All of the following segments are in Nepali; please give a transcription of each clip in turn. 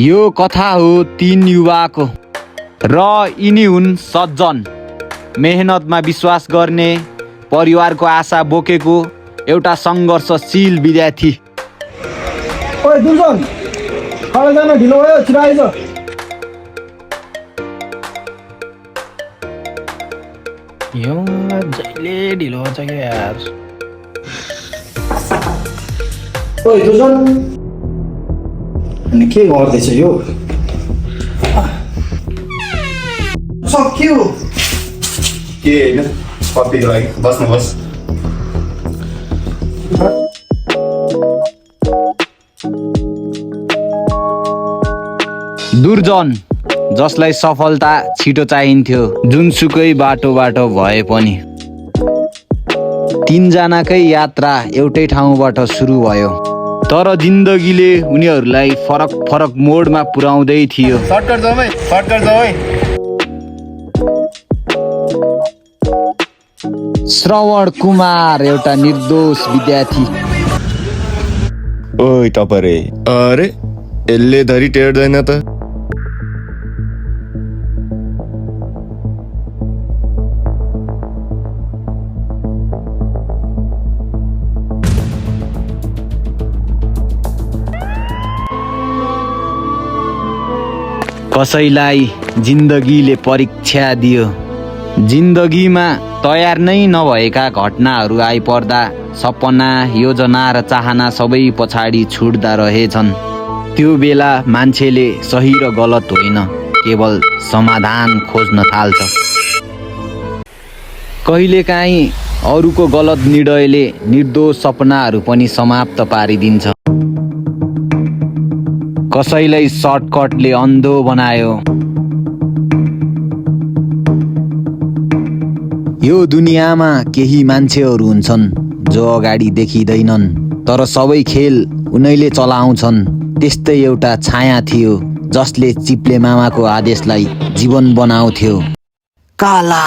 यो कथा हो 3 युवाको र यिनी हुन् सज्जन, मेहनतमा विश्वास गर्ने, परिवारको आशा बोकेको एउटा सङ्घर्षशील विद्यार्थी। ओइ दुर्जन, कलेज जान ढिलो भयो, छिटो आइज। यो जहिले ढिलो हुन्छ क्या यार। ओइ दुर्जन, अनि के गर्दैछ यो? सक्यो के होइन, कपीको लागि बस्नुहोस्। दुर्जन, जसलाई सफलता छिटो चाहिन्थ्यो, जुनसुकै बाटोबाट भए पनि। 3 जनाकै यात्रा एउटै ठाउँबाट सुरु भयो, तर जिन्दगीले उनीहरूलाई फरक फरक मोडमा पुर्याउँदै थियो। सर्टकट जाऊ है, सर्टकट जाऊ है। श्रवण कुमार एउटा निर्दोष विद्यार्थी। ओइ तपाईरे, अरे यसले धरी टेर्दैन त। कसैलाई जिन्दगीले परीक्षा दियो। जिन्दगीमा तयार नै नभएका घटनाहरू आइपर्दा सपना, योजना र चाहना सबै पछाडि छुट्दा रहेछन्। त्यो बेला मान्छेले सही र गलत होइन, केवल समाधान खोज्न थाल्छ। कहिलेकाहीँ अरूको गलत निर्णयले निर्दोष सपनाहरू पनि समाप्त पारिदिन्छ। कसैलाई सर्टकटले अन्धो बनायो। यो दुनियाँमा केही मान्छेहरू हुन्छन् जो अगाडि देखिँदैनन्, तर सबै खेल उनैले चलाउँछन्। त्यस्तै एउटा छाया थियो जसले चिप्ले मामाको आदेशलाई जीवन बनाउँथ्यो। काला।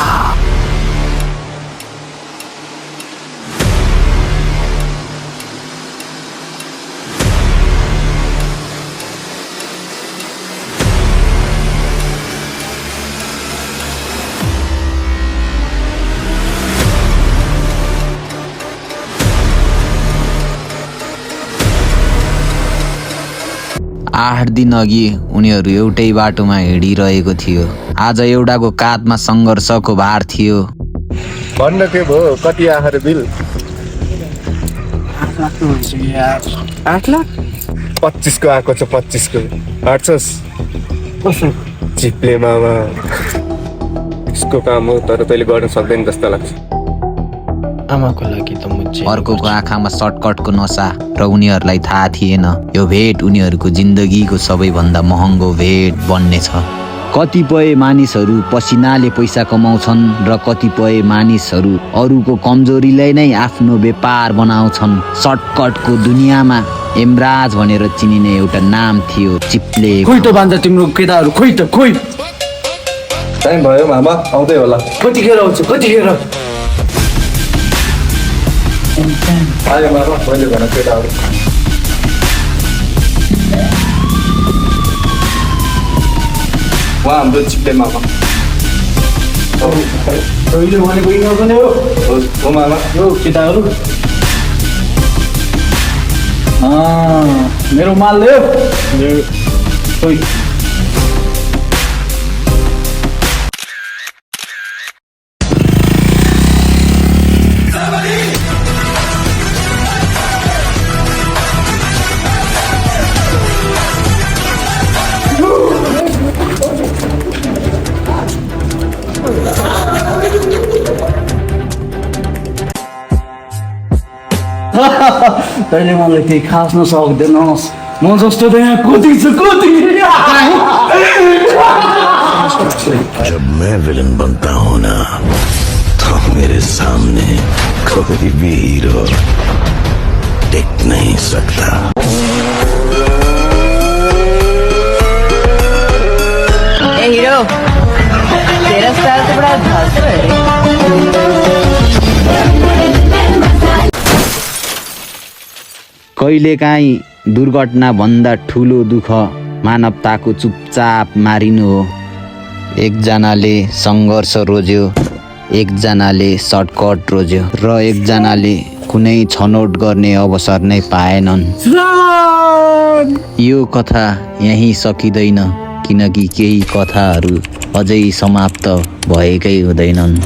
आठ दिन अघि उनीहरू एउटै बाटोमा हिँडिरहेको थियो। आज एउटाको काँधमा सङ्घर्षको भार थियो। भन्न के भयो, कति आखर बिल? 8 लाख हुन्छ यार। 8 लाख? 25 को आएको छ, 25 को आँट्छस्? कसो? चिप्ले मामा यसको काम हो, तर तैँले गर्न सक्दैन जस्तो लाग्छ। आमाको लागि त म अर्कोको आँखामा सर्टकटको नसा र उनीहरूलाई थाहा थिएन यो भेट उनीहरूको जिन्दगीको सबैभन्दा महँगो भेट बन्नेछ। कतिपय मानिसहरू पसिनाले पैसा कमाउँछन् र कतिपय मानिसहरू अरूको कमजोरीलाई नै आफ्नो व्यापार बनाउँछन्। सर्टकटको दुनियाँमा एमराज भनेर चिनिने एउटा नाम थियो, चिप्ले। खोइ त बान्छ तिम्रो केटाहरू, खोइ त खोइ। टाइम भयो मामा, आउँदै होला। कतिखेर आउँछ, कतिखेर? आयो मामा, मैले भन केटाहरू। उहाँ हाम्रो चिप्ले मामा अहिले भनेको यिनीहरू पनि हो मामा। यो केटाहरू मेरो माल ल्यायो। खोइ तैँले मलाई केही खास्न सक्दैनस्। म जस्तो त यहाँ कति छ, कति। जब मैं विलन बनता हूँ ना, तो मेरे सामने कोई भी हीरो टिक नहीं सकता। ए हीरो, तेरा स्टाइल तो बड़ा धांसू है। कहिलेकाहीँ दुर्घटना भन्दा ठुलो दुःख मानवताको चुपचाप मारिनु हो। एकजनाले सङ्घर्ष रोज्यो, एकजनाले सर्टकट रोज्यो र एकजनाले कुनै छनौट गर्ने अवसर नै पाएनन्। यो कथा यहीँ सकिँदैन, किनकि केही कथाहरू अझै समाप्त भएकै हुँदैनन्।